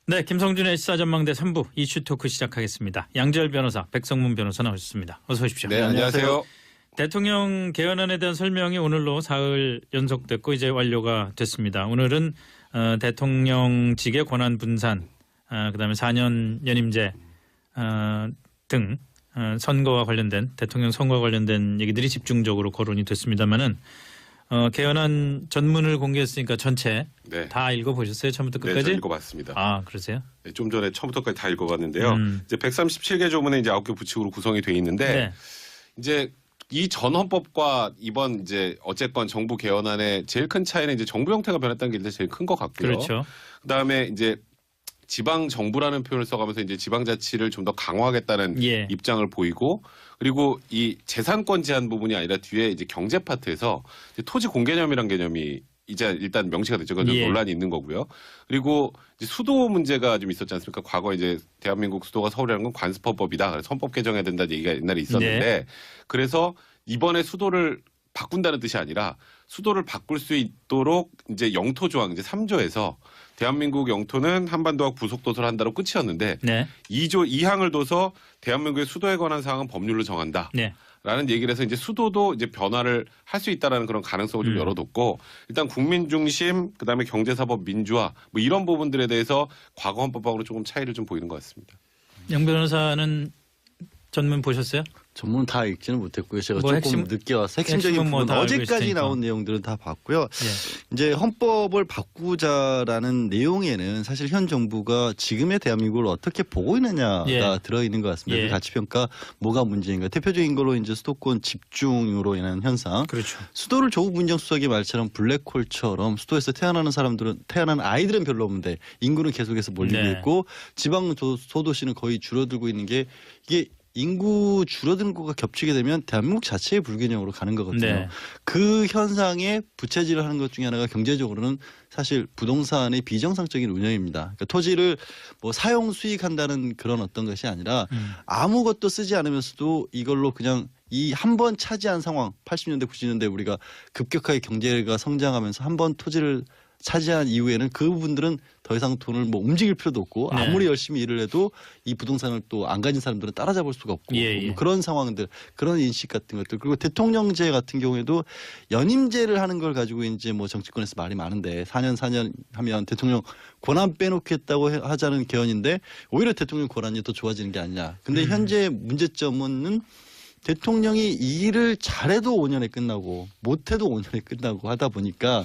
네, 김성준의 시사전망대 3부 이슈 토크 시작하겠습니다. 양지열 변호사, 백성문 변호사 나오셨습니다. 어서 오십시오. 네, 안녕하세요. 대통령 개헌안에 대한 설명이 오늘로 사흘 연속됐고 이제 완료가 됐습니다. 오늘은 대통령직의 권한 분산, 그다음에 4년 연임제 등 선거와 관련된 대통령 선거와 관련된 얘기들이 집중적으로 거론이 됐습니다만은 개헌안 전문을 공개했으니까 전체 네. 다 읽어보셨어요? 처음부터 끝까지? 네, 저 읽어봤습니다. 아, 그러세요? 네, 좀 전에 처음부터까지 다 읽어봤는데요. 이제 137개 조문에 이제 9개 부칙으로 구성이 돼 있는데 네. 이제 이 전 헌법과 이번 이제 어쨌건 정부 개헌안의 제일 큰 차이는 이제 정부 형태가 변했다는 게 일단 제일 큰 것 같고요. 그렇죠. 그다음에 이제 지방 정부라는 표현을 써가면서 이제 지방자치를 좀 더 강화하겠다는 예. 입장을 보이고, 그리고 이 재산권 제한 부분이 아니라 뒤에 이제 경제 파트에서 이제 토지 공개념이란 개념이 이제 일단 명시가 됐죠. 그건 좀 예. 논란이 있는 거고요. 그리고 이제 수도 문제가 좀 있었지 않습니까? 과거 이제 대한민국 수도가 서울이라는 건 관습헌법이다. 그래서 헌법 개정해야 된다는 얘기가 옛날에 있었는데, 네. 그래서 이번에 수도를 바꾼다는 뜻이 아니라 수도를 바꿀 수 있도록 이제 영토 조항 이제 3조에서 대한민국 영토는 한반도와 부속도서를 한다로 끝이었는데 네. 2조 2항을 둬서 대한민국의 수도에 관한 사항은 법률로 정한다. 네. 라는 얘기를 해서 이제 수도도 이제 변화를 할 수 있다라는 그런 가능성을 좀 열어뒀고, 일단 국민 중심, 그다음에 경제사법 민주화 뭐 이런 부분들에 대해서 과거 헌법하고는 조금 차이를 좀 보이는 것 같습니다. 양 변호사는 전문 보셨어요? 전문 다 읽지는 못했고요. 제가 뭐 조금 늦게 와서 핵심적인 핵심은 뭐 부분 다 알고 어제까지 있으니까. 나온 내용들은 다 봤고요. 예. 이제 헌법을 바꾸자라는 내용에는 사실 현 정부가 지금의 대한민국을 어떻게 보고 있느냐가 예. 들어있는 것 같습니다. 예. 그 가치평가 뭐가 문제인가. 대표적인 걸로 이제 수도권 집중으로 인한 현상. 그렇죠. 수도를 조국 민정수석의 말처럼 블랙홀처럼 수도에서 태어나는 아이들은 별로 없는데 인구는 계속해서 몰리고 네. 있고 지방 소도시는 거의 줄어들고 있는 게 이게 인구 줄어드는 거가 겹치게 되면 대한민국 자체의 불균형으로 가는 거거든요. 네. 그 현상에 부채질을 하는 것 중에 하나가 경제적으로는 사실 부동산의 비정상적인 운영입니다. 그러니까 토지를 뭐 사용 수익한다는 그런 어떤 것이 아니라 아무것도 쓰지 않으면서도 이걸로 그냥 이 한 번 차지한 상황 80년대 90년대 우리가 급격하게 경제가 성장하면서 한 번 토지를 차지한 이후에는 그 부분들은 더 이상 돈을 뭐 움직일 필요도 없고 네. 아무리 열심히 일을 해도 이 부동산을 또 안 가진 사람들은 따라잡을 수가 없고 예, 예. 뭐 그런 상황들, 그런 인식 같은 것들, 그리고 대통령제 같은 경우에도 연임제를 하는 걸 가지고 이제 뭐 정치권에서 말이 많은데 4년 하면 대통령 권한 빼놓겠다고 하자는 개헌인데 오히려 대통령 권한이 더 좋아지는 게 아니냐. 근데 현재 문제점은 대통령이 이 일을 잘해도 5년에 끝나고 못해도 5년에 끝나고 하다 보니까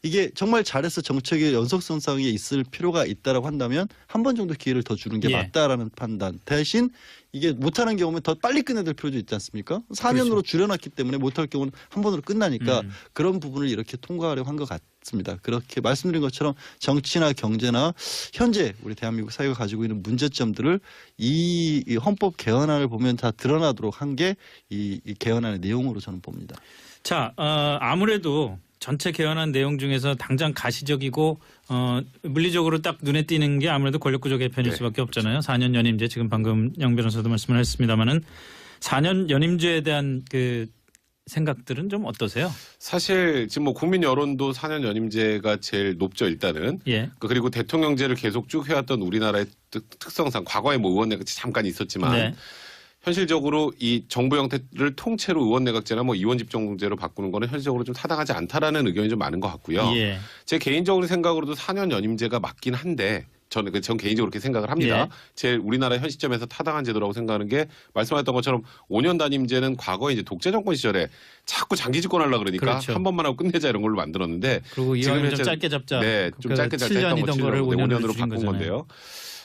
이게 정말 잘해서 정책의 연속성상에 있을 필요가 있다라고 한다면 한 번 정도 기회를 더 주는 게 예. 맞다라는 판단. 대신 이게 못하는 경우면 더 빨리 끝내야 될 필요도 있지 않습니까? 4년으로 그렇죠. 줄여놨기 때문에 못할 경우는 한 번으로 끝나니까 그런 부분을 이렇게 통과하려고 한 것 같습니다. 그렇게 말씀드린 것처럼 정치나 경제나 현재 우리 대한민국 사회가 가지고 있는 문제점들을 이 헌법 개헌안을 보면 다 드러나도록 한 게 이 개헌안의 내용으로 저는 봅니다. 자, 아무래도 전체 개헌안 내용 중에서 당장 가시적이고 물리적으로 딱 눈에 띄는 게 아무래도 권력구조 개편일 네, 수밖에 없잖아요. 4년 연임제 지금 방금 양 변호사도 말씀을 했습니다마는 4년 연임제에 대한 그 생각들은 좀 어떠세요? 사실 지금 뭐 국민 여론도 4년 연임제가 제일 높죠, 일단은. 예. 그리고 대통령제를 계속 쭉 해왔던 우리나라의 특성상 과거에 뭐 의원내각제 잠깐 있었지만 네. 현실적으로 이 정부 형태를 통째로 의원내각제나 뭐 의원집정제로 바꾸는 거는 현실적으로 좀 타당하지 않다라는 의견이 좀 많은 것 같고요. 예. 제 개인적으로 생각으로도 4년 연임제가 맞긴 한데 전 개인적으로 그렇게 생각을 합니다. 예. 제일 우리나라 현 시점에서 타당한 제도라고 생각하는 게 말씀하셨던 것처럼 5년 단임제는 과거에 이제 독재 정권 시절에 자꾸 장기 집권하려고 그러니까 그렇죠. 한 번만 하고 끝내자 이런 걸로 만들었는데 그리고 이왕이면 좀 현재- 짧게 잡자. 네, 좀 짧게 잡자 했던 거 7년이던 거를 5년으로 바꾼 거잖아요. 건데요.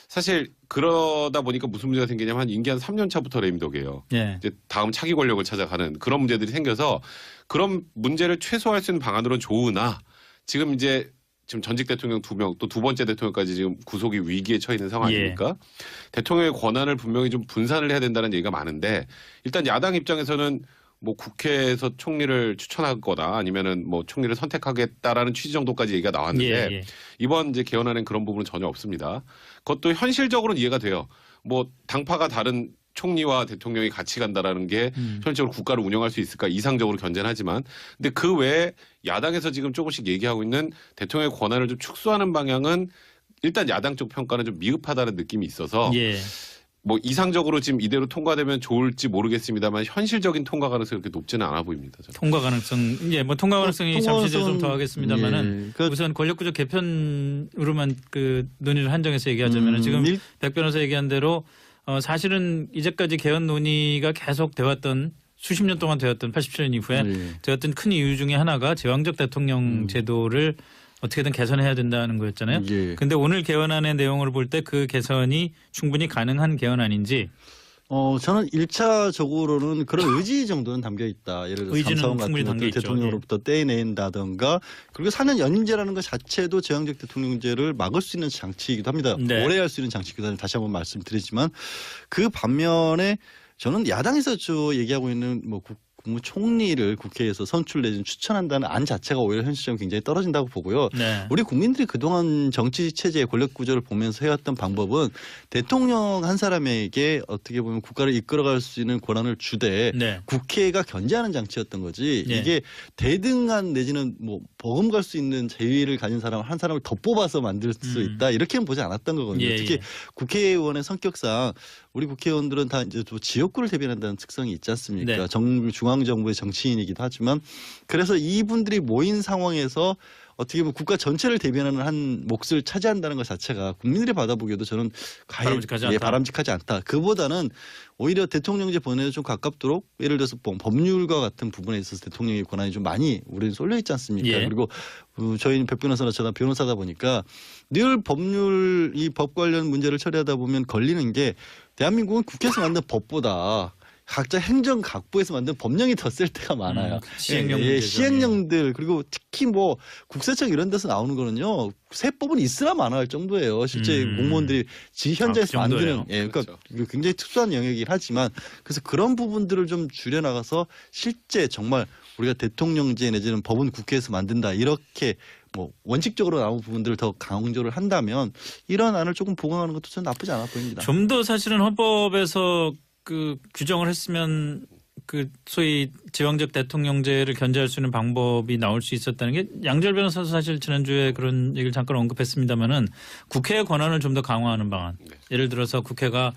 사실 그러다 보니까 무슨 문제가 생기냐면 한 임기 한 3년 차부터 레임덕이에요. 예. 이제 다음 차기 권력을 찾아가는 그런 문제들이 생겨서 그런 문제를 최소화할 수 있는 방안으로는 좋으나 지금 이제 지금 전직 대통령 2명 또 두 번째 대통령까지 지금 구속이 위기에 처해 있는 상황 아닙니까? 대통령의 권한을 분명히 좀 분산을 해야 된다는 얘기가 많은데 일단 야당 입장에서는 뭐 국회에서 총리를 추천하거나 아니면은 뭐 총리를 선택하겠다라는 취지 정도까지 얘기가 나왔는데 예. 이번 이제 개헌안엔 그런 부분은 전혀 없습니다. 그것도 현실적으로는 이해가 돼요. 뭐 당파가 다른 총리와 대통령이 같이 간다라는 게 현실적으로 국가를 운영할 수 있을까 이상적으로 견제는 하지만 근데 그 외에 야당에서 지금 조금씩 얘기하고 있는 대통령의 권한을 좀 축소하는 방향은 일단 야당 쪽 평가는 좀 미흡하다는 느낌이 있어서 예. 뭐 이상적으로 지금 이대로 통과되면 좋을지 모르겠습니다만 현실적인 통과 가능성이 그렇게 높지는 않아 보입니다. 저는. 통과 가능성, 예, 뭐 통과 가능성이 통과 잠시 뒤에 좀 가능성은- 더 하겠습니다만은 예, 그- 우선 권력구조 개편으로만 그 논의를 한정해서 얘기하자면은 지금 백 변호사 얘기한 대로 사실은 이제까지 개헌 논의가 계속 되었던 수십 년 동안 되었던 87년 이후에 되었던 큰 이유 중에 하나가 제왕적 대통령 제도를 어떻게든 개선해야 된다는 거였잖아요. 예. 근데 오늘 개헌안의 내용을 볼 때 그 개선이 충분히 가능한 개헌안인지 저는 1차적으로는 그런 의지 정도는 담겨 있다. 예를 들어서 의지는 감사원 충분히 같은 담겨 것들 있죠. 대통령으로부터 떼낸다든가 그리고 4년 연임제라는 것 자체도 제왕적 대통령제를 막을 수 있는 장치이기도 합니다. 네. 오래 할 수 있는 장치이기도 합니다. 다시 한번 말씀드리지만 그 반면에 저는 야당에서 얘기하고 있는 뭐 국무총리를 국회에서 선출 내지는 추천한다는 안 자체가 오히려 현실적으로 굉장히 떨어진다고 보고요. 네. 우리 국민들이 그동안 정치 체제의 권력 구조를 보면서 해왔던 방법은 대통령 한 사람에게 어떻게 보면 국가를 이끌어갈 수 있는 권한을 주되 네. 국회가 견제하는 장치였던 거지. 네. 이게 대등한 내지는 뭐 버금갈 수 있는 재위를 가진 사람 한 사람을 더 뽑아서 만들 수 있다 이렇게는 보지 않았던 거거든요. 예, 특히 예. 국회의원의 성격상 우리 국회의원들은 다 이제 또 지역구를 대변한다는 특성이 있지 않습니까? 네. 중앙정부의 정치인이기도 하지만 그래서 이분들이 모인 상황에서 어떻게 보면 국가 전체를 대변하는 한 몫을 차지한다는 것 자체가 국민들이 받아보기에도 저는 바람직하지 않다. 바람직하지 않다. 그보다는 오히려 대통령제 본회의에 좀 가깝도록 예를 들어서 법률과 같은 부분에 있어서 대통령의 권한이 좀 많이 우리는 쏠려 있지 않습니까? 예. 그리고 저희는 백 변호사나 저나 변호사다 보니까 늘 법률 이 법 관련 문제를 처리하다 보면 걸리는 게 대한민국은 국회에서 만든 법보다 각자 행정각부에서 만든 법령이 더 쓸 때가 많아요. 시행령 문제죠. 시행령들 그리고 특히 뭐 국세청 이런 데서 나오는 거는요. 세법은 있으나 마나할 정도예요. 실제 공무원들이 현장에서 그 정도예요. 만드는 그러니까 그렇죠. 굉장히 특수한 영역이긴 하지만 그래서 그런 부분들을 좀 줄여나가서 실제 정말 우리가 대통령제 내지는 법은 국회에서 만든다 이렇게 뭐 원칙적으로 나온 부분들을 더 강조를 한다면 이런 안을 조금 보강하는 것도 저는 나쁘지 않아 보입니다. 좀 더 사실은 헌법에서 그 규정을 했으면 그 소위 제왕적 대통령제를 견제할 수 있는 방법이 나올 수 있었다는 게 양절 변호사도 사실 지난주에 그런 얘기를 잠깐 언급했습니다마는 국회의 권한을 좀 더 강화하는 방안. 예를 들어서 국회가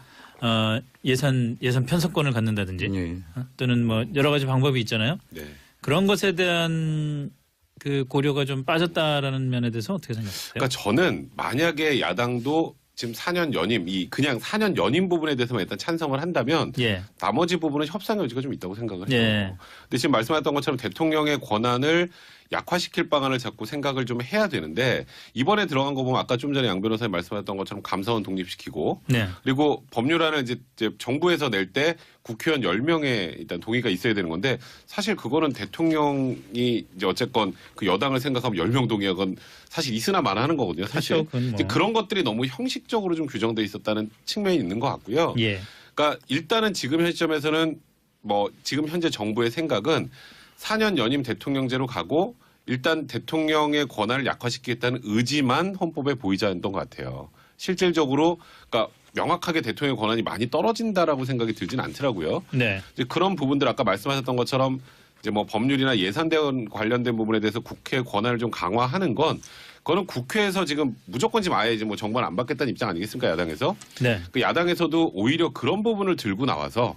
예산 편성권을 갖는다든지 예. 또는 뭐 여러 가지 방법이 있잖아요. 네. 그런 것에 대한 그 고려가 좀 빠졌다라는 면에 대해서 어떻게 생각하세요? 그러니까 저는 만약에 야당도 지금 4년 연임 그냥 4년 연임 부분에 대해서만 일단 찬성을 한다면 예. 나머지 부분은 협상 여지가 좀 있다고 생각을 해요. 예. 근데 지금 말씀하셨던 것처럼 대통령의 권한을 약화시킬 방안을 자꾸 생각을 좀 해야 되는데 이번에 들어간 거 보면 아까 좀 전에 양 변호사님 말씀하셨던 것처럼 감사원 독립시키고 네. 그리고 법률안을 이제 정부에서 낼 때 국회의원 10명의 일단 동의가 있어야 되는 건데 사실 그거는 대통령이 이제 어쨌건 그 여당을 생각하면 10명 동의하건 사실 있으나 마나하는 거거든요. 사실 그렇죠. 그건 뭐. 이제 그런 것들이 너무 형식적으로 좀 규정돼 있었다는 측면이 있는 것 같고요. 예. 그러니까 일단은 지금 현 시점에서는 뭐 지금 현재 정부의 생각은 4년 연임 대통령제로 가고 일단 대통령의 권한을 약화시키겠다는 의지만 헌법에 보이지 않던 것 같아요. 실질적으로 그러니까 명확하게 대통령의 권한이 많이 떨어진다라고 생각이 들진 않더라고요. 네. 이제 그런 부분들 아까 말씀하셨던 것처럼 이제 뭐 법률이나 예산대원 관련된 부분에 대해서 국회 권한을 좀 강화하는 건 그거는 국회에서 지금 무조건 지금 아예 이제 뭐 정부는 안 받겠다는 입장 아니겠습니까 야당에서? 네. 그 야당에서도 오히려 그런 부분을 들고 나와서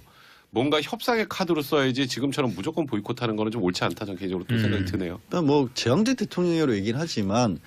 뭔가 협상의 카드로 써야지 지금처럼 무조건 보이콧하는 거는 좀 옳지 않다 저는 개인적으로 또 생각이 드네요. 일단 뭐 제왕적 대통령으로 얘기는 하지만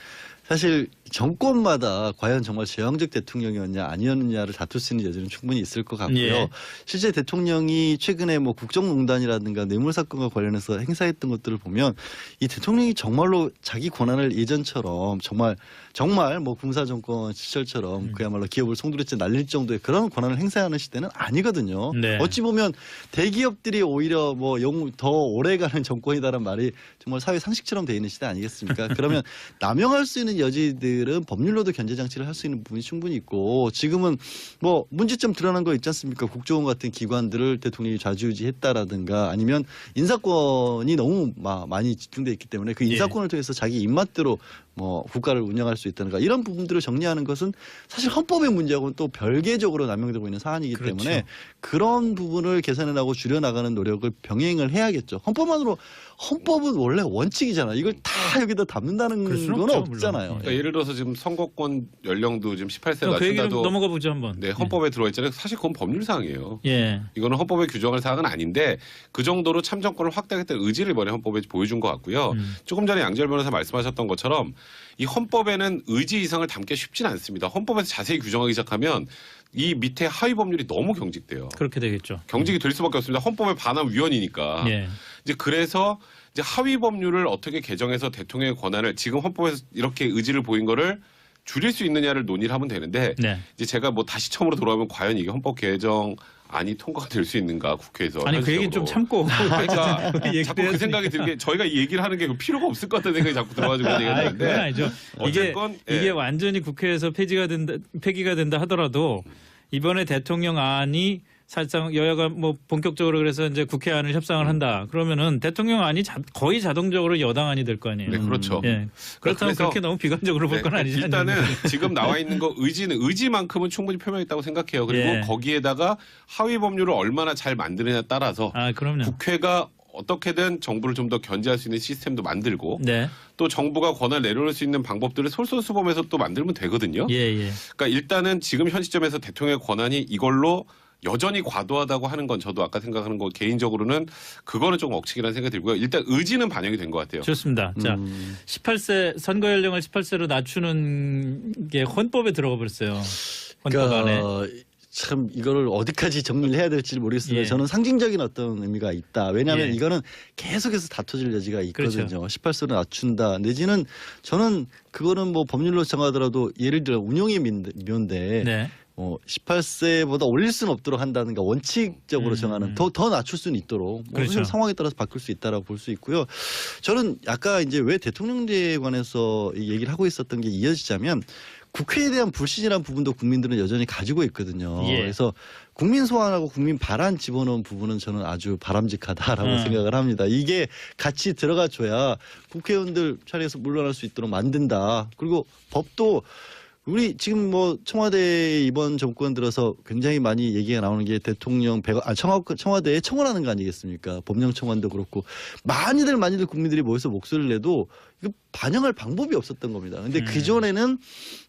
사실 정권마다 과연 정말 제왕적 대통령이었냐 아니었느냐를 다툴 수 있는 여지는 충분히 있을 것 같고요. 예. 실제 대통령이 최근에 뭐 국정농단이라든가 뇌물 사건과 관련해서 행사했던 것들을 보면 이 대통령이 정말로 자기 권한을 예전처럼 정말 뭐 군사정권 시절처럼 그야말로 기업을 송두리째 날릴 정도의 그런 권한을 행사하는 시대는 아니거든요. 네. 어찌 보면 대기업들이 오히려 뭐 더 오래가는 정권이다라는 말이 정말 사회 상식처럼 돼 있는 시대 아니겠습니까? 그러면 남용할 수 있는 여지들은 법률로도 견제 장치를 할 수 있는 부분이 충분히 있고 지금은 뭐 문제점 드러난 거 있지 않습니까? 국정원 같은 기관들을 대통령이 좌지우지했다라든가 아니면 인사권이 너무 많이 집중돼 있기 때문에 그 인사권을 통해서 자기 입맛대로 뭐 국가를 운영할 수 있다는가 이런 부분들을 정리하는 것은 사실 헌법의 문제하고는 또 별개적으로 남용되고 있는 사안이기 그렇죠. 때문에 그런 부분을 개선해나가고 줄여나가는 노력을 병행을 해야겠죠. 헌법은 원래 원칙이잖아요. 이걸 다 여기다 담는다는 그럴 수는 건 없죠, 없잖아요. 물론. 그러니까 예를 들어서 지금 선거권 연령도 지금 18세 그 얘기를 낮춘다도 넘어가 보죠 한번. 네, 헌법에 들어와 있잖아요. 사실 그건 법률 사항이에요. 예. 이거는 헌법에 규정할 사항은 아닌데 그 정도로 참정권을 확대하겠다는 의지를 이번에 헌법에 보여준 것 같고요. 조금 전에 양지열 변호사 말씀하셨던 것처럼 이 헌법에는 의지 이상을 담기 쉽진 않습니다. 헌법에서 자세히 규정하기 시작하면 이 밑에 하위 법률이 너무 경직돼요. 그렇게 되겠죠. 경직이 될 수밖에 없습니다. 헌법에 반한 위헌이니까. 예. 이제 그래서 이제 하위 법률을 어떻게 개정해서 대통령의 권한을 지금 헌법에서 이렇게 의지를 보인 거를 줄일 수 있느냐를 논의를 하면 되는데 네. 이제 제가 뭐 다시 처음으로 돌아오면 과연 이게 헌법 개정안이 통과가 될 수 있는가 국회에서 아니 그 얘기 좀 참고. 그러니까 얘기를 자꾸 그 해야지. 생각이 들게 저희가 이 얘기를 하는 게 필요가 없을 것 같다는 생각이 자꾸 들어가지고 얘기가 아니, 그건 되는데 아니죠. 어쨌건 이게 예. 완전히 국회에서 폐기가 된다 하더라도 이번에 대통령 안이 사실상 여야가 뭐 본격적으로 그래서 이제 국회안을 협상을 한다. 그러면은 대통령 안이 거의 자동적으로 여당 안이 될 거 아니에요. 네, 그렇죠. 예. 그렇다면 그래서 그렇게 너무 비관적으로 볼 건 네, 아니지 일단은 않나요? 지금 나와 있는 거 의지만큼은 충분히 표명했다고 생각해요. 그리고 예. 거기에다가 하위 법률을 얼마나 잘 만드느냐에 따라서 아, 그럼요. 국회가 어떻게든 정부를 좀 더 견제할 수 있는 시스템도 만들고 네. 또 정부가 권한을 내려놓을 수 있는 방법들을 솔선수범해서 또 만들면 되거든요. 예, 예. 그러니까 일단은 지금 현 시점에서 대통령의 권한이 이걸로 여전히 과도하다고 하는 건 저도 아까 생각하는 거 개인적으로는 그거는 조금 억측이라는 생각이 들고요. 일단 의지는 반영이 된 것 같아요. 좋습니다. 자, 18세 선거 연령을 18세로 낮추는 게 헌법에 들어가 버렸어요. 헌법 안에. 참 이거를 어디까지 정리를 해야 될지 모르겠습니다. 예. 저는 상징적인 어떤 의미가 있다. 왜냐하면 예. 이거는 계속해서 다퉈질 여지가 있거든요. 그렇죠. 18세로 낮춘다. 내지는 저는 그거는 뭐 법률로 정하더라도 예를 들어 운용의 묘인데 네. 18세보다 올릴 수는 없도록 한다든가 원칙적으로 정하는 더 낮출 수는 있도록 뭐 그렇죠. 상황에 따라서 바꿀 수 있다라고 볼 수 있고요. 저는 아까 이제 왜 대통령제에 관해서 이 얘기를 하고 있었던 게 이어지자면 국회에 대한 불신이라는 부분도 국민들은 여전히 가지고 있거든요. 예. 그래서 국민 소환하고 국민 발안 집어넣은 부분은 저는 아주 바람직하다라고 생각을 합니다. 이게 같이 들어가줘야 국회의원들 자리에서 물러날 수 있도록 만든다. 그리고 법도 우리 지금 뭐 청와대 이번 정권 들어서 굉장히 많이 얘기가 나오는 게 대통령 청와대에 청원하는 거 아니겠습니까? 법령 청원도 그렇고 많이들 국민들이 모여서 목소리를 내도 이거 반영할 방법이 없었던 겁니다. 근데 그 전에는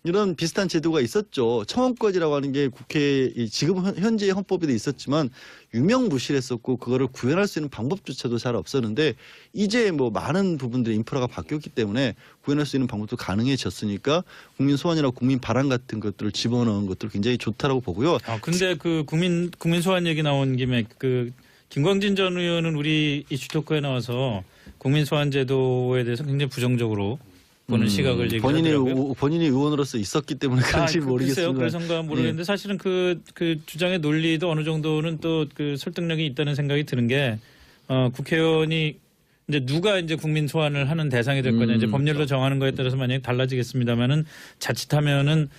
이런 비슷한 제도가 있었죠. 청원권이라고 하는 게 국회 지금 현재의 헌법에도 있었지만 유명무실했었고 그거를 구현할 수 있는 방법조차도 잘 없었는데 이제 뭐 많은 부분들의 인프라가 바뀌었기 때문에 구현할 수 있는 방법도 가능해졌으니까 국민 소환이나 국민 발안 같은 것들을 집어넣은 것들 굉장히 좋다라고 보고요. 아, 근데 그 국민 소환 얘기 나온 김에 그 김광진 전 의원은 우리 이슈 토크에 나와서 국민 소환 제도에 대해서 굉장히 부정적으로 보는 시각을 얘기하더라고요. 본인이 의원으로서 있었기 때문에 그런지 모르겠지만. 그래서인가 모르겠는데 사실은 그 주장의 논리도 어느 정도는 또 그 설득력이 있다는 생각이 드는 게 국회의원이 이제 누가 이제 국민 소환을 하는 대상이 될 거냐 이제 법률로 정하는 거에 따라서 만약에 달라지겠습니다만은 자칫하면은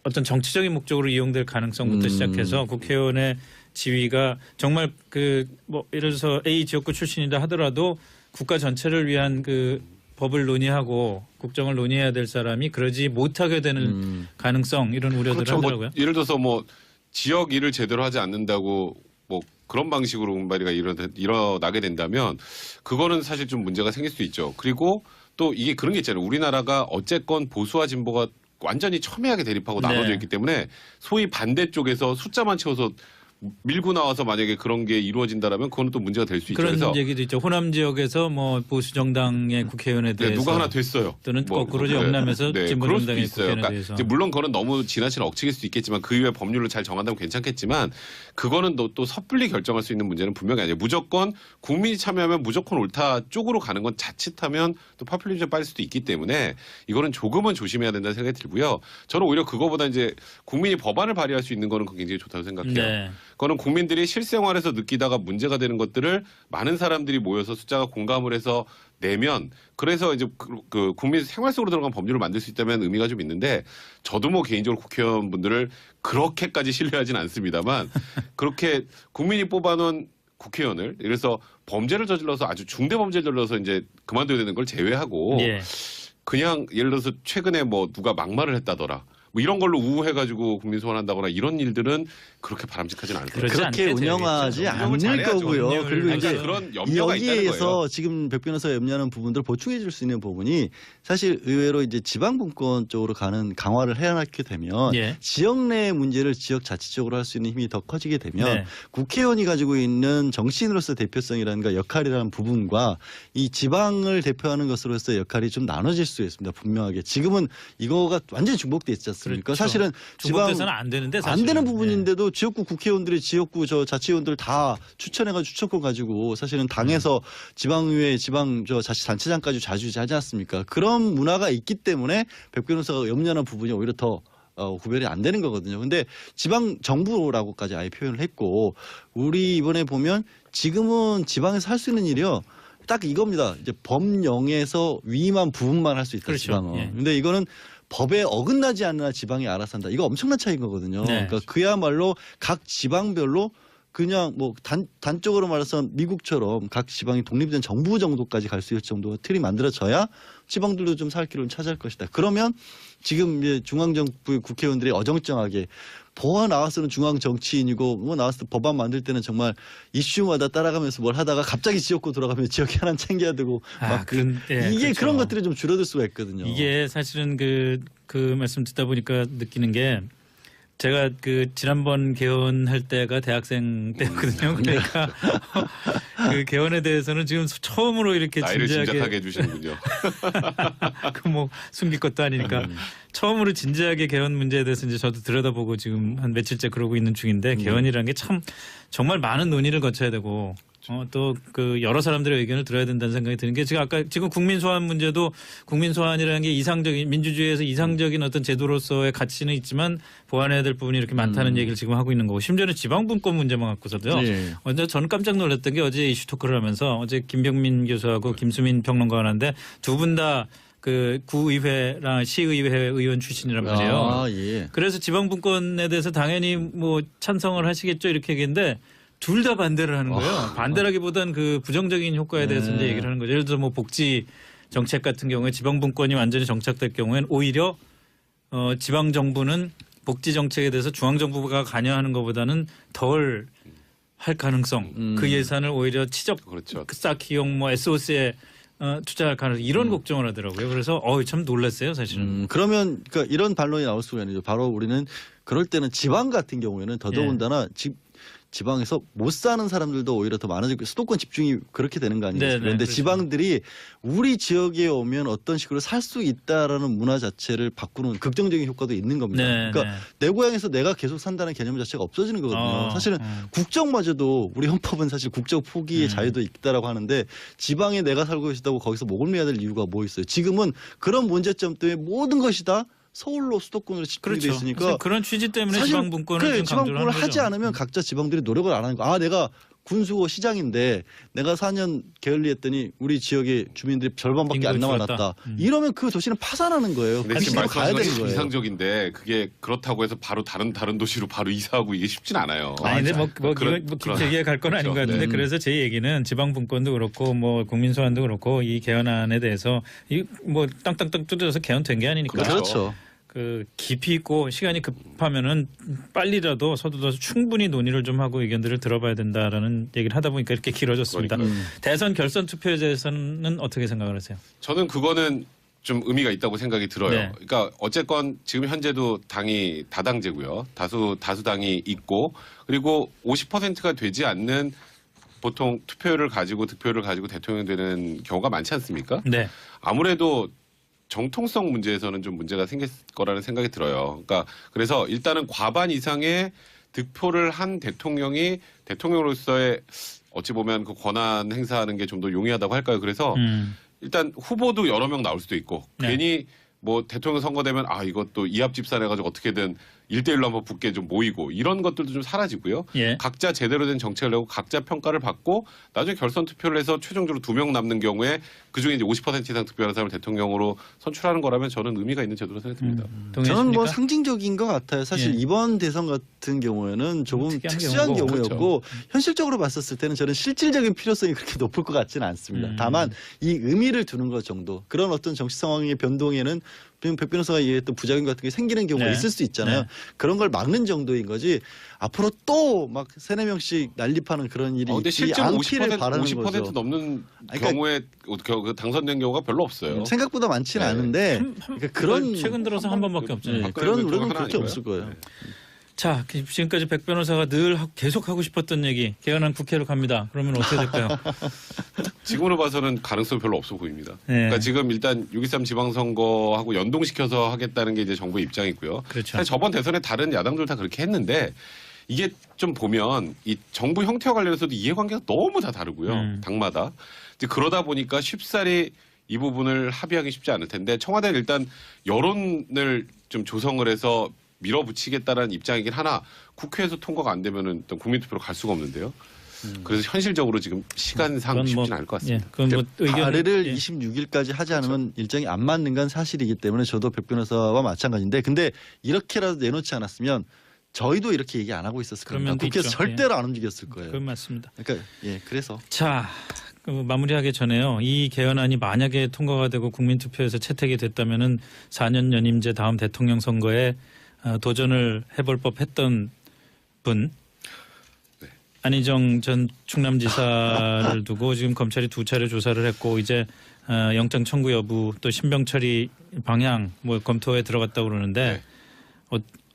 어떤 정치적인 목적으로 이용될 가능성부터 시작해서 국회의원의 지위가 정말 그 뭐 예를 들어서 A 지역구 출신이다 하더라도 국가 전체를 위한 그 법을 논의하고 국정을 논의해야 될 사람이 그러지 못하게 되는 가능성 이런 우려들을 그렇죠. 하더라고요. 뭐 예를 들어서 뭐 지역 일을 제대로 하지 않는다고 뭐 그런 방식으로 말이가 일어나게 된다면 그거는 사실 좀 문제가 생길 수 있죠. 그리고 또 이게 그런 게 있잖아요. 우리나라가 어쨌건 보수와 진보가 완전히 첨예하게 대립하고 나눠져 있기 때문에 소위 반대쪽에서 숫자만 채워서 밀고 나와서 만약에 그런 게 이루어진다라면 그거는 또 문제가 될 수 있죠. 그런 그래서 얘기도 있죠. 호남 지역에서 뭐 보수 정당의 국회의원에 네, 대해서 누가 하나 됐어요. 또는 뭐, 거꾸로 영남에서 진보 그럴 수도 정당의 있어요. 국회의원에 그러니까 대해서 이제 물론 그거는 너무 지나친 억측일 수도 있겠지만 그 이후에 법률을 잘 정한다면 괜찮겠지만 그거는 또 섣불리 결정할 수 있는 문제는 분명히 아니에요. 무조건 국민이 참여하면 무조건 옳다 쪽으로 가는 건 자칫하면 또 파퓰리즘에 빠질 수도 있기 때문에 이거는 조금은 조심해야 된다는 생각이 들고요. 저는 오히려 그거보다 이제 국민이 법안을 발의할 수 있는 거는 굉장히 좋다고 생각해요. 네. 그거는 국민들이 실생활에서 느끼다가 문제가 되는 것들을 많은 사람들이 모여서 숫자가 공감을 해서 내면 그래서 이제 그 국민 생활 속으로 들어간 법률을 만들 수 있다면 의미가 좀 있는데 저도 뭐 개인적으로 국회의원분들을 그렇게까지 신뢰하지는 않습니다만 그렇게 국민이 뽑아놓은 국회의원을 그래서 범죄를 저질러서 아주 중대 범죄를 저질러서 이제 그만둬야 되는 걸 제외하고 예. 그냥 예를 들어서 최근에 뭐 누가 막말을 했다더라. 뭐 이런 걸로 우호해가지고 국민 소환한다거나 이런 일들은 그렇게 바람직하지는 않을 것 그렇지 같아요. 그렇게 않게 운영하지 되겠죠. 운영을 않을 잘해야죠. 거고요. 운영을 그리고 그러니까 이제 그런 염려가 있다는 거예요. 여기에서 지금 백 변호사가 염려하는 부분들을 보충해 줄 수 있는 부분이 사실 의외로 이제 지방분권 쪽으로 가는 강화를 해나가게 되면 예. 지역 내 문제를 지역 자치적으로 할 수 있는 힘이 더 커지게 되면 네. 국회의원이 가지고 있는 정치인으로서 대표성이라든가 역할이라는 부분과 이 지방을 대표하는 것으로서 역할이 좀 나눠질 수 있습니다. 분명하게 지금은 이거가 완전히 중복돼 있지 않습니까? 그렇죠. 사실은 지방 중국에서는 안 되는데 안 사실은. 되는 예. 부분인데도 지역구 국회의원들이 지역구 저 자치의원들 다 추천해가지고 추천권 가지고 사실은 당에서 지방의회, 지방 저 자치단체장까지 좌지우지하지 않습니까? 그런 문화가 있기 때문에 백 변호사가 염려하는 부분이 오히려 더 구별이 안 되는 거거든요. 근데 지방 정부라고까지 아예 표현을 했고 우리 이번에 보면 지금은 지방에서 할 수 있는 일이요. 딱 이겁니다. 이제 법령에서 위임한 부분만 할 수 있다. 그렇죠. 지방은. 예. 근데 이거는 법에 어긋나지 않으나 지방이 알아서 한다. 이거 엄청난 차이인 거거든요. 네. 그러니까 그야말로 각 지방별로 그냥 뭐 단적으로 말해서 미국처럼 각 지방이 독립된 정부 정도까지 갈 수 있을 정도 틀이 만들어져야 지방들도 좀 살 길을 찾을 것이다. 그러면 지금 이제 중앙정부의 국회의원들이 어정쩡하게 보아 나와서는 중앙 정치인이고 뭐 나와서 법안 만들 때는 정말 이슈마다 따라가면서 뭘 하다가 갑자기 지역구 돌아가면 지역에 하나 챙겨야 되고 막 예, 이게 그렇죠. 그런 것들이 좀 줄어들 수가 있거든요. 이게 사실은 그 말씀 듣다 보니까 느끼는 게 제가 그 지난번 개헌할 때가 대학생 때였거든요. 그러니까 그 개헌에 대해서는 지금 처음으로 이렇게 나이를 진지하게 짐작하게 해주시는군요. 그 뭐 숨길 것도 아니니까 처음으로 진지하게 개헌 문제에 대해서 이제 저도 들여다보고 지금 한 며칠째 그러고 있는 중인데 개헌이라는 게 참 정말 많은 논의를 거쳐야 되고 또 그 여러 사람들의 의견을 들어야 된다는 생각이 드는 게 지금 국민 소환 문제도 국민 소환이라는 게 이상적인 민주주의에서 이상적인 어떤 제도로서의 가치는 있지만 보완해야 될 부분이 이렇게 많다는 얘기를 지금 하고 있는 거고 심지어는 지방분권 문제만 갖고서도요. 네. 먼저 저는 깜짝 놀랐던 게 어제 이슈 토크를 하면서 어제 김병민 교수하고 김수민 평론가가 하는데 두 분 다 그 구의회랑 시의회 의원 출신이란 말이에요. 아, 예. 그래서 지방분권에 대해서 당연히 뭐 찬성을 하시겠죠 이렇게 얘기했는데 둘 다 반대를 하는 거예요. 반대라기보단 그 부정적인 효과에 대해서 이제 얘기를 하는 거죠. 예를 들어 뭐 복지 정책 같은 경우에 지방분권이 완전히 정착될 경우에는 오히려 지방 정부는 복지 정책에 대해서 중앙 정부가 관여하는 것보다는 덜 할 가능성, 그 예산을 오히려 그렇죠. 쌓기용 뭐 SOS에 투자할 가능성 이런 걱정을 하더라고요. 그래서 참 놀랐어요, 사실은. 그러면 그러니까 이런 반론이 나올 수가 있는 죠 바로 우리는 그럴 때는 지방 같은 경우에는 더더군다나 지방에서 못 사는 사람들도 오히려 더 많아지고 수도권 집중이 그렇게 되는 거 아니겠습니까? 네네, 그런데 그렇죠. 지방들이 우리 지역에 오면 어떤 식으로 살 수 있다라는 문화 자체를 바꾸는 긍정적인 효과도 있는 겁니다. 네, 그러니까 네. 내 고향에서 내가 계속 산다는 개념 자체가 없어지는 거거든요. 사실은 국적마저도 우리 헌법은 사실 국적 포기의 자유도 있다라고 하는데 지방에 내가 살고 있다고 거기서 목을 매야 될 이유가 뭐 있어요? 지금은 그런 문제점 때문에 모든 것이 다 서울로 수도권으로 집중이 돼 그렇죠. 있으니까 그런 취지 때문에 사실 지방분권을 그래, 좀 강조를 지방분권을 하는 하지 거죠. 않으면 각자 지방들이 노력을 안 하는 거. 아 내가 군수고 시장인데 내가 4년 게을리했더니 우리 지역의 주민들이 절반밖에 안 인구가 남아났다. 줄었다. 이러면 그 도시는 파산하는 거예요. 근데 그 지금 시대로 가야 말씀하신 되는 것이 거예요. 이상적인데 그게 그렇다고 해서 바로 다른 도시로 바로 이사하고 이게 쉽진 않아요. 아니 근데 뭐 그런- 이건 그런- 길게 갈 건 아닌 것 그렇죠. 같은데 네. 그래서 제 얘기는 지방분권도 그렇고 뭐 국민소환도 그렇고 이 개헌안에 대해서 이 뭐 땅땅땅 뜯어서 개헌된 게 아니니까 그렇죠. 그 깊이 있고 시간이 급하면은 빨리라도 서둘러서 충분히 논의를 좀 하고 의견들을 들어봐야 된다라는 얘기를 하다 보니까 이렇게 길어졌습니다. 대선 결선 투표에 대해서는 어떻게 생각을 하세요? 저는 그거는 좀 의미가 있다고 생각이 들어요. 네. 그러니까 어쨌건 지금 현재도 당이 다당제고요. 다수당이 있고 그리고 50%가 되지 않는 보통 투표율을 가지고 득표율을 가지고 대통령이 되는 경우가 많지 않습니까? 네. 아무래도 정통성 문제에서는 좀 문제가 생길 거라는 생각이 들어요. 그러니까 그래서 일단은 과반 이상의 득표를 한 대통령이 대통령으로서의 어찌 보면 그 권한 행사하는 게 좀 더 용이하다고 할까요? 그래서 일단 후보도 여러 명 나올 수도 있고 네. 괜히 뭐 대통령 선거되면 이것도 이합집산 해가지고 어떻게든 1대1로 한번 붙게 좀 모이고 이런 것들도 좀 사라지고요. 예. 각자 제대로 된 정책을 내고 각자 평가를 받고 나중에 결선 투표를 해서 최종적으로 2명 남는 경우에 그중에 이제 50% 이상 득표하는 사람을 대통령으로 선출하는 거라면 저는 의미가 있는 제도로 생각됩니다. 저는 동의하십니까? 뭐 상징적인 것 같아요. 사실 예. 이번 대선 같은 경우에는 조금 특이한 특수한 경우고, 경우였고 현실적으로 봤었을 때는 저는 실질적인 필요성이 그렇게 높을 것 같지는 않습니다. 다만 이 의미를 두는 것 정도 그런 어떤 정치 상황의 변동에는 백 변호사가 얘기했던 부작용 같은 게 생기는 경우가 네. 있을 수 있잖아요. 네. 그런 걸 막는 정도인 거지 앞으로 또 막 3-4명씩 난립하는 그런 일이 근데 있지 실제로 않기를 바라는 50% 거죠. 넘는 그러니까 경우에 당선된 경우가 별로 없어요. 생각보다 많지는 네. 않은데 그러니까 그런 최근 들어서 한 번밖에 없잖아요. 네, 그런 노력은 하나 그렇게 아닌가요? 없을 거예요. 네. 자, 지금까지 백 변호사가 늘 계속 하고 싶었던 얘기, 개헌안 국회로 갑니다. 그러면 어떻게 될까요? 지금으로 봐서는 가능성이 별로 없어 보입니다. 네. 그러니까 지금 일단 6.23 지방선거하고 연동시켜서 하겠다는 게 이제 정부의 입장이고요. 그렇죠. 사실 저번 대선에 다른 야당들 다 그렇게 했는데 이게 좀 보면 이 정부 형태와 관련해서도 이해관계가 너무 다 다르고요. 당마다. 이제 그러다 보니까 쉽사리 이 부분을 합의하기 쉽지 않을 텐데 청와대는 일단 여론을 좀 조성을 해서 밀어붙이겠다라는 입장이긴 하나 국회에서 통과가 안 되면은 또 국민투표로 갈 수가 없는데요. 그래서 현실적으로 지금 시간상 그건 쉽지는 뭐, 않을 것 같습니다. 예, 그건 뭐 의견 발의를 예. 26일까지 하지 않으면 일정이 안 맞는 건 사실이기 때문에 저도 백 변호사와 마찬가지인데 근데 이렇게라도 내놓지 않았으면 저희도 이렇게 얘기 안 하고 있었을 겁니다. 그러면도 국회에서 있죠. 절대로 안 움직였을 거예요. 그건 맞습니다. 그러니까 예, 그래서 자, 마무리하기 전에요. 이 개헌안이 만약에 통과가 되고 국민투표에서 채택이 됐다면은 4년 연임제 다음 대통령 선거에 도전을 해볼 법했던 분 안희정 전 충남지사를 두고 지금 검찰이 2차례 조사를 했고 이제 영장 청구 여부 또 신병 처리 방향 뭐 검토에 들어갔다고 그러는데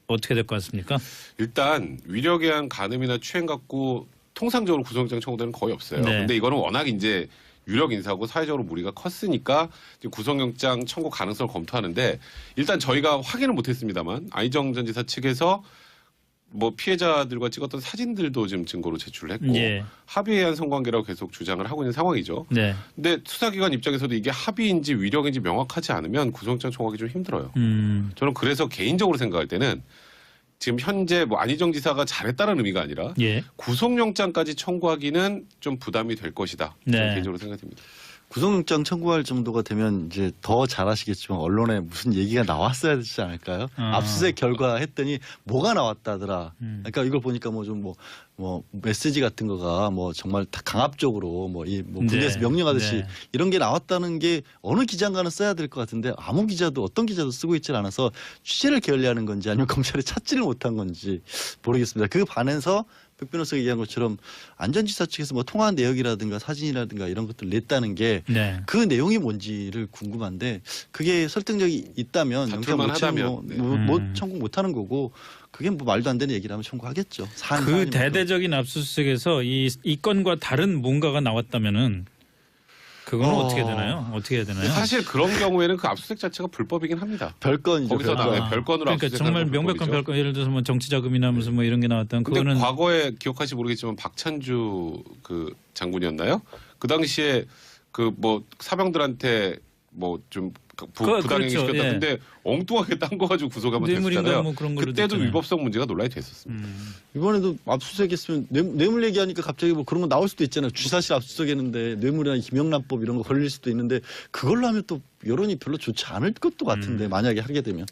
어떻게 될 것 같습니까? 일단 위력에 의한 간음이나 추행 갖고 통상적으로 구속영장 청구되는 거의 없어요. 네. 근데 이거는 워낙 이제 유력 인사고 사회적으로 무리가 컸으니까 지금 구속영장 청구 가능성을 검토하는데 일단 저희가 확인을 못했습니다만 안희정 전 지사 측에서 뭐 피해자들과 찍었던 사진들도 지금 증거로 제출했고 예. 합의에 의한 성관계라고 계속 주장을 하고 있는 상황이죠. 네. 근데 수사기관 입장에서도 이게 합의인지 위력인지 명확하지 않으면 구속영장 청구하기 좀 힘들어요. 저는 그래서 개인적으로 생각할 때는 지금 현재 뭐 안희정 지사가 잘했다는 의미가 아니라 예. 구속영장까지 청구하기는 좀 부담이 될 것이다. 네. 저는 개인적으로 생각됩니다. 구속영장 청구할 정도가 되면 이제 더 잘 아시겠지만 언론에 무슨 얘기가 나왔어야 되지 않을까요? 압수수색 결과 했더니 뭐가 나왔다더라. 그러니까 이걸 보니까 뭐 좀 뭐 메시지 같은 거가 뭐 정말 다 강압적으로 뭐 군대에서 네. 명령하듯이 네. 이런 게 나왔다는 게 어느 기자인가는 써야 될 것 같은데 아무 기자도 어떤 기자도 쓰고 있질 않아서 취재를 게을리하는 건지 아니면 검찰이 찾지를 못한 건지 모르겠습니다. 그 반에서 백 변호사가 얘기한 것처럼 안전지사 측에서 뭐 통화 내역이라든가 사진이라든가 이런 것들 냈다는 게 네. 그 내용이 뭔지를 궁금한데 그게 설득력이 있다면 영장 다툴만 못 청구, 하다면, 네. 못 청구 못하는 거고 그게 뭐 말도 안 되는 얘기라면 청구하겠죠. 그 대대적인 압수수색에서 이 건과 다른 뭔가가 나왔다면은 그건 어떻게 되나요? 어떻게 해야 되나요? 사실 그런 경우에는 그 압수수색 자체가 불법이긴 합니다. 별건이죠. 거기서 별건. 나와요. 별건으로 그러니까 압수수색하는 정말 건 명백한 불법이죠. 별건 예를 들어서 뭐 정치자금이나 무슨 뭐 이런 게 나왔다면 근데 그거는 과거에 기억하실지 모르겠지만 박찬주 그 장군이었나요? 그 당시에 그 뭐 사병들한테 뭐 좀 부당행위 그렇죠. 시켰다. 예. 근데 엉뚱하게 딴 거 가지고 구속 한번 뇌물인가 됐었잖아요. 뭐 그런 걸로 그때도 됐잖아요. 위법성 문제가 논란이 됐었습니다. 이번에도 압수수색했으면 뇌물 얘기하니까 갑자기 뭐 그런 거 나올 수도 있잖아요. 주사실 압수수색했는데 뇌물이나 김영란법 이런 거 걸릴 수도 있는데 그걸로 하면 또 여론이 별로 좋지 않을 것도 같은데 만약에 하게 되면.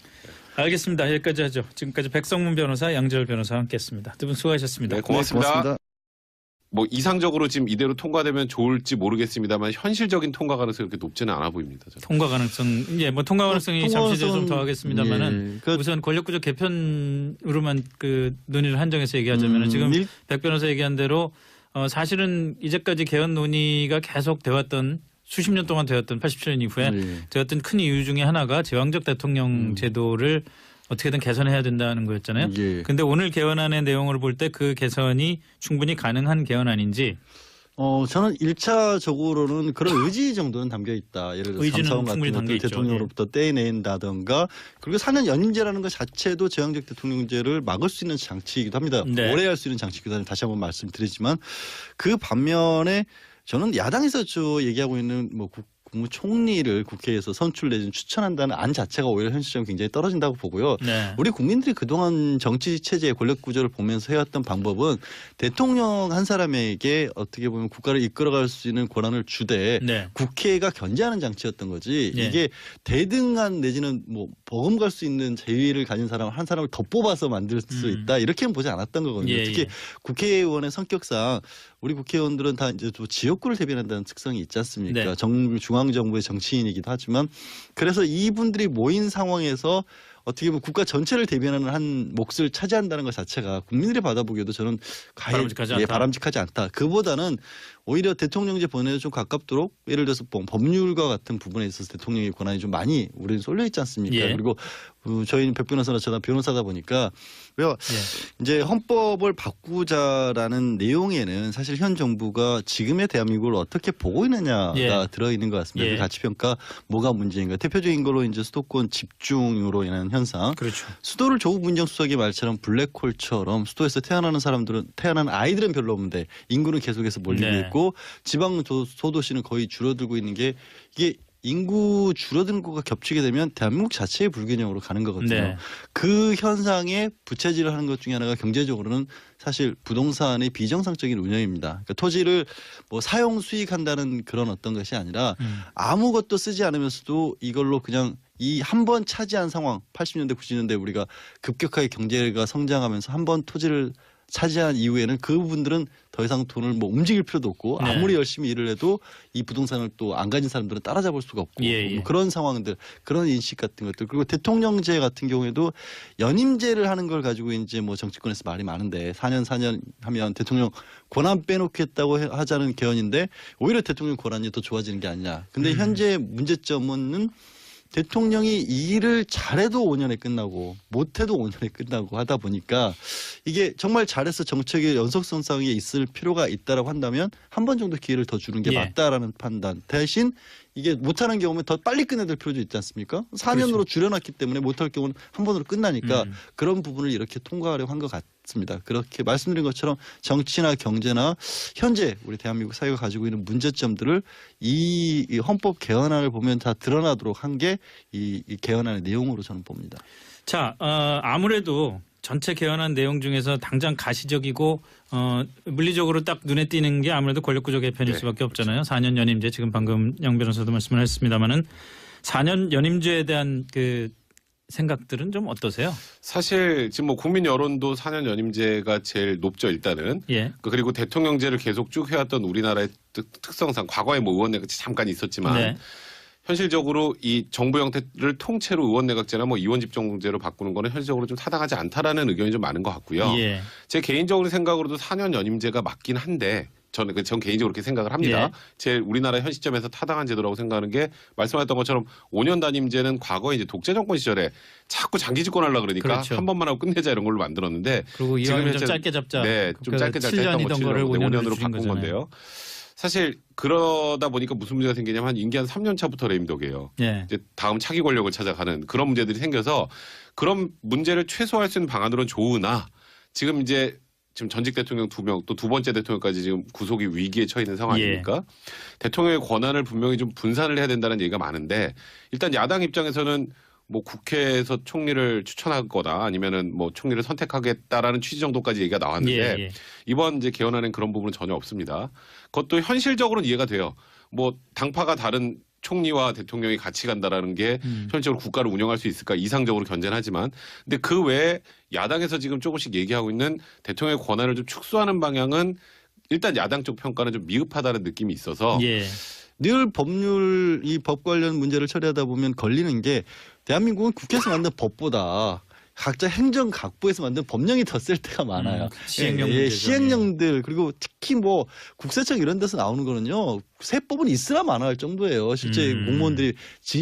알겠습니다. 여기까지 하죠. 지금까지 백성문 변호사, 양재열 변호사와 함께했습니다. 두 분 수고하셨습니다. 네, 고맙습니다. 고맙습니다. 뭐 이상적으로 지금 이대로 통과되면 좋을지 모르겠습니다만 현실적인 통과 가능성이 그렇게 높지는 않아 보입니다. 저는. 통과 가능성, 뭐 통과 가능성이 잠시 뒤에 좀 더 하겠습니다만은 예, 그 우선 권력구조 개편으로만 그 논의를 한정해서 얘기하자면 지금 백 변호사 얘기한 대로 사실은 이제까지 개헌 논의가 계속 되었던 수십 년 동안 되었던 87년 이후에 되었던 큰 이유 중에 하나가 제왕적 대통령 제도를 어떻게든 개선해야 된다는 거였잖아요. 예. 근데 오늘 개헌안의 내용을 볼 때 그 개선이 충분히 가능한 개헌안인지 저는 1차적으로는 그런 의지 정도는 담겨 있다. 예를 들어서 의지는 삼사원 충분히 같은 담겨 것들 있죠. 대통령으로부터 떼낸다든가 그리고 4년 연임제라는 것 자체도 제왕적 대통령제를 막을 수 있는 장치이기도 합니다. 네. 오래 할 수 있는 장치이기도 합니다. 다시 한번 말씀드리지만 그 반면에 저는 야당에서 얘기하고 있는 뭐 국무총리를 국회에서 선출 내지는 추천한다는 안 자체가 오히려 현실적으로 굉장히 떨어진다고 보고요. 네. 우리 국민들이 그동안 정치 체제의 권력 구조를 보면서 해왔던 방법은 대통령 한 사람에게 어떻게 보면 국가를 이끌어갈 수 있는 권한을 주되 네. 국회가 견제하는 장치였던 거지. 예. 이게 대등한 내지는 뭐 버금갈 수 있는 재위를 가진 사람 한 사람을 더 뽑아서 만들 수 있다 이렇게는 보지 않았던 거거든요. 예, 특히 예. 국회의원의 성격상 우리 국회의원들은 다 이제 또 지역구를 대변한다는 특성이 있지 않습니까? 네. 중앙정부의 정치인이기도 하지만 그래서 이분들이 모인 상황에서 어떻게 보면 국가 전체를 대변하는 한 몫을 차지한다는 것 자체가 국민들이 받아보기에도 저는 바람직하지 않다. 바람직하지 않다. 그보다는 오히려 대통령제 본회의에 좀 가깝도록 예를 들어서 법률과 같은 부분에 있어서 대통령의 권한이 좀 많이 우리는 쏠려 있지 않습니까? 예. 그리고 저희는 백 변호사나 저나 변호사다 보니까 왜 이제 헌법을 바꾸자라는 내용에는 사실 현 정부가 지금의 대한민국을 어떻게 보고 있느냐가 예. 들어있는 것 같습니다. 예. 그 가치평가 뭐가 문제인가. 대표적인 걸로 이제 수도권 집중으로 인한 현상. 그렇죠. 수도를 조국 민정수석의 말처럼 블랙홀처럼 수도에서 태어나는 아이들은 별로 없는데 인구는 계속해서 몰리고 네. 있고 지방 소도시는 거의 줄어들고 있는 게 이게 인구 줄어드는 거가 겹치게 되면 대한민국 자체의 불균형으로 가는 거거든요. 네. 그 현상에 부채질을 하는 것 중에 하나가 경제적으로는 사실 부동산의 비정상적인 운영입니다. 그러니까 토지를 뭐 사용 수익한다는 그런 어떤 것이 아니라 아무것도 쓰지 않으면서도 이걸로 그냥 이 한 번 차지한 상황 80년대 90년대 우리가 급격하게 경제가 성장하면서 한 번 토지를 차지한 이후에는 그분들은 더 이상 돈을 뭐 움직일 필요도 없고 네. 아무리 열심히 일을 해도 이 부동산을 또 안 가진 사람들은 따라잡을 수가 없고 예, 예. 뭐 그런 상황들 그런 인식 같은 것들 그리고 대통령제 같은 경우에도 연임제를 하는 걸 가지고 이제 뭐 정치권에서 말이 많은데 4년 하면 대통령 권한 빼놓겠다고 하자는 개헌인데 오히려 대통령 권한이 더 좋아지는 게 아니냐. 근데 현재 문제점은 대통령이 이 일을 잘해도 5년에 끝나고 못해도 5년에 끝나고 하다 보니까 이게 정말 잘해서 정책의 연속성상에 있을 필요가 있다라고 한다면 한 번 정도 기회를 더 주는 게 예. 맞다라는 판단. 대신 이게 못하는 경우면 더 빨리 끝내야 될 필요도 있지 않습니까? 4년으로 줄여놨기 때문에 못할 경우는 한 번으로 끝나니까 그런 부분을 이렇게 통과하려고 한 것 같습니다. 그렇게 말씀드린 것처럼 정치나 경제나 현재 우리 대한민국 사회가 가지고 있는 문제점들을 이 헌법 개헌안을 보면 다 드러나도록 한 게 이 개헌안의 내용으로 저는 봅니다. 자, 아무래도 전체 개헌안 내용 중에서 당장 가시적이고 물리적으로 딱 눈에 띄는 게 아무래도 권력구조 개편일 네, 수밖에 없잖아요. 4년 연임제 지금 방금 양 변호사도 말씀을 했습니다마는 4년 연임제에 대한 그 생각들은 좀 어떠세요? 사실 지금 뭐 국민 여론도 4년 연임제가 제일 높죠 일단은. 예. 그리고 대통령제를 계속 쭉 해왔던 우리나라의 특성상 과거에 뭐 의원내각제 잠깐 있었지만 네. 현실적으로 이 정부 형태를 통째로 의원내각제나 뭐 이원집정제로 바꾸는 거는 현실적으로 좀 타당하지 않다라는 의견이 좀 많은 것 같고요. 예. 제 개인적으로 생각으로도 4년 연임제가 맞긴 한데 전 개인적으로 그렇게 생각을 합니다. 예. 제일 우리나라 현 시점에서 타당한 제도라고 생각하는 게 말씀하셨던 것처럼 5년 단임제는 과거에 이제 독재 정권 시절에 자꾸 장기 집권하려고 그러니까 그렇죠. 한 번만 하고 끝내자 이런 걸로 만들었는데 그리고 이왕이면 좀 현재- 짧게 잡자. 네, 좀 짧게 짧게 7년이던 거를 5년으로 바꾼 거잖아요. 건데요. 사실 그러다 보니까 무슨 문제가 생기냐면 한 임기 한 3년 차부터 레임덕이에요. 예. 이제 다음 차기 권력을 찾아가는 그런 문제들이 생겨서 그런 문제를 최소화할 수 있는 방안으로는 좋으나 지금 전직 대통령 2명 또 두 번째 대통령까지 지금 구속이 위기에 처해 있는 상황 아닙니까? 대통령의 권한을 분명히 좀 분산을 해야 된다는 얘기가 많은데 일단 야당 입장에서는 뭐 국회에서 총리를 추천할 거다 아니면은 뭐 총리를 선택하겠다라는 취지 정도까지 얘기가 나왔는데 예. 이번 이제 개헌안엔 그런 부분은 전혀 없습니다. 그것도 현실적으로는 이해가 돼요. 뭐 당파가 다른 총리와 대통령이 같이 간다라는 게 현실적으로 국가를 운영할 수 있을까 이상적으로 견제는 하지만 근데 그 외에 야당에서 지금 조금씩 얘기하고 있는 대통령의 권한을 좀 축소하는 방향은 일단 야당 쪽 평가는 좀 미흡하다는 느낌이 있어서 예. 늘 이 법 관련 문제를 처리하다 보면 걸리는 게 대한민국은 국회에서 만든 법보다 각자 행정각부에서 만든 법령이 더 쓸 때가 많아요. 시행령 문제죠. 시행령들 그리고 특히 뭐 국세청 이런 데서 나오는 거는요. 세법은 있으나 마나할 정도예요. 실제 공무원들이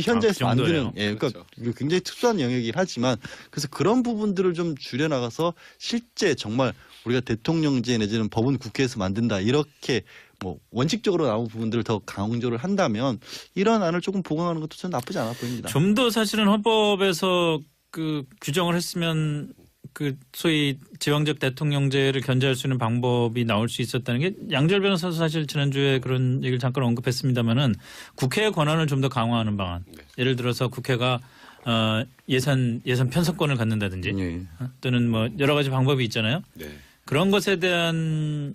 현장에서 그 정도예요. 만드는 그러니까 그렇죠. 굉장히 특수한 영역이긴 하지만 그래서 그런 부분들을 좀 줄여나가서 실제 정말 우리가 대통령제 내지는 법은 국회에서 만든다 이렇게 뭐 원칙적으로 나온 부분들을 더 강조를 한다면 이런 안을 조금 보강하는 것도 저는 나쁘지 않아 보입니다. 좀 더 사실은 헌법에서 그 규정을 했으면 그 소위 제왕적 대통령제를 견제할 수 있는 방법이 나올 수 있었다는 게 양절 변호사도 사실 지난주에 그런 얘기를 잠깐 언급했습니다마는 국회의 권한을 좀 더 강화하는 방안. 네. 예를 들어서 국회가 예산 편성권을 갖는다든지 예. 또는 뭐 여러 가지 방법이 있잖아요. 네. 그런 것에 대한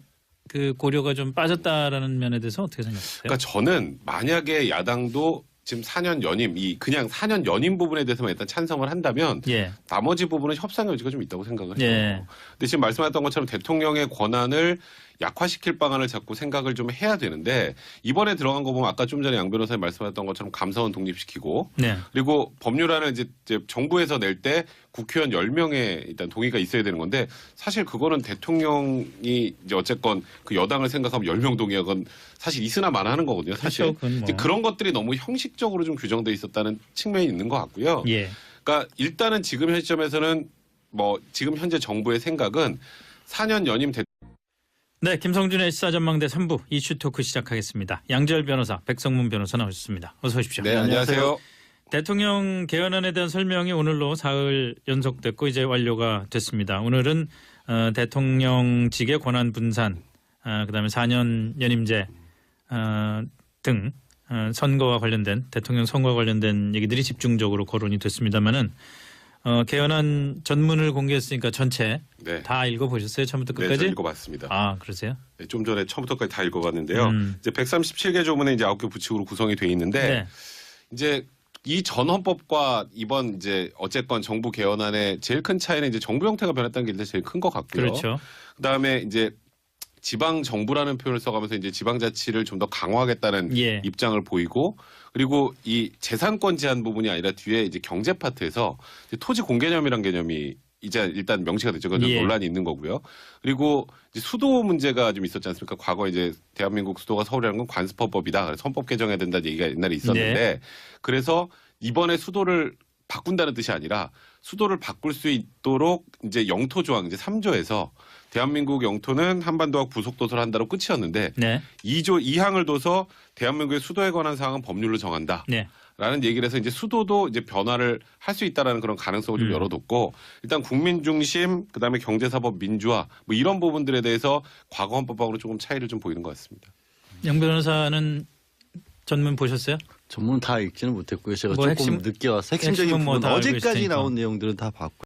그 고려가 좀 빠졌다라는 면에 대해서 어떻게 생각하세요? 그러니까 저는 만약에 야당도 지금 4년 연임 이 4년 연임 부분에 대해서만 일단 찬성을 한다면 예. 나머지 부분은 협상 여지가 좀 있다고 생각을 해요. 예. 근데 지금 말씀하셨던 것처럼 대통령의 권한을 약화시킬 방안을 자꾸 생각을 좀 해야 되는데 이번에 들어간 거 보면 아까 좀 전에 양 변호사님 말씀하셨던 것처럼 감사원 독립시키고 네. 그리고 법률안을 이제 정부에서 낼 때 국회의원 10명의 일단 동의가 있어야 되는 건데 사실 그거는 대통령이 이제 어쨌건 그 여당을 생각하면 10명 동의하건 사실 있으나 마나하는 거거든요. 사실 그렇죠, 그건 뭐. 이제 그런 것들이 너무 형식적으로 좀 규정돼 있었다는 측면이 있는 것 같고요. 예. 그러니까 일단은 지금 현 시점에서는 뭐 지금 현재 정부의 생각은 4년 연임 네, 김성준의 시사전망대 3부 이슈 토크 시작하겠습니다. 양절 변호사, 백성문 변호사 나오셨습니다. 어서 오십시오. 네, 안녕하세요. 대통령 개헌안에 대한 설명이 오늘로 사흘 연속됐고 이제 완료가 됐습니다. 오늘은 대통령직의 권한 분산, 그다음에 4년 연임제 등 선거와 관련된 대통령 선거와 관련된 얘기들이 집중적으로 거론이 됐습니다마는 개헌안 전문을 공개했으니까 전체 네. 다 읽어보셨어요? 처음부터 네, 끝까지? 저 읽어봤습니다. 아, 그러세요? 네, 좀 전에 처음부터까지 다 읽어봤는데요. 음. 이제 137개 조문에 이제 9개 부칙으로 구성이 돼 있는데 네. 이제 이 전 헌법과 이번 이제 어쨌건 정부 개헌안의 제일 큰 차이는 이제 정부 형태가 변했다는 게 일단 제일 큰 것 같고요. 그렇죠. 그다음에 이제 지방 정부라는 표현을 써가면서 이제 지방자치를 좀 더 강화하겠다는 예. 입장을 보이고 그리고 이 재산권 제한 부분이 아니라 뒤에 이제 경제 파트에서 이제 토지 공개념이란 개념이 이제 일단 명시가 됐죠. 그건 좀 예. 논란이 있는 거고요. 그리고 이제 수도 문제가 좀 있었지 않습니까? 과거 이제 대한민국 수도가 서울이라는 건 관습헌법이다. 그래서 헌법 개정해야 된다는 얘기가 옛날에 있었는데 네. 그래서 이번에 수도를 바꾼다는 뜻이 아니라 수도를 바꿀 수 있도록 이제 영토 조항 이제 3조에서 대한민국 영토는 한반도와 부속도서를 한다로 끝이었는데 네. 2조 2항을 둬서 대한민국의 수도에 관한 사항은 법률로 정한다. 네. 라는 얘기를 해서 이제 수도도 이제 변화를 할 수 있다라는 그런 가능성을 좀 열어뒀고 일단 국민 중심 그다음에 경제사법 민주화 뭐 이런 부분들에 대해서 과거 헌법하고는 조금 차이를 좀 보이는 것 같습니다. 양 변호사는 전문 보셨어요? 전문 다 읽지는 못했고요. 제가 뭐 조금 핵심- 늦게 와서 핵심적인 핵심은 뭐 부분 다 알고 어제까지 있으니까. 나온 내용들은 다 봤고.